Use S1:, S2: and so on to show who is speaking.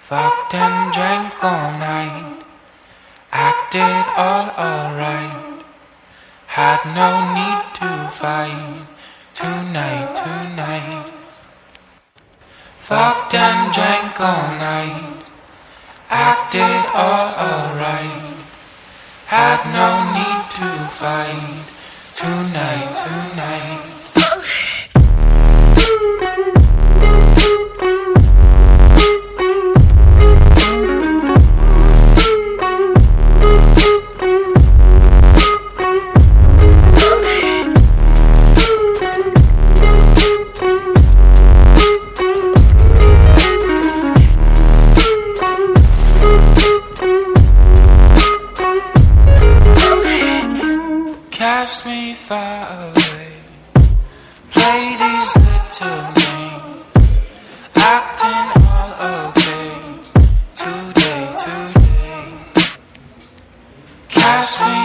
S1: Fucked and drank all night, acted all alright. Had no need to fight tonight. Fucked and drank all night, acted all alright. Had no need to fight tonight. Cast me far away, play these little games, acting all okay, today. Cast me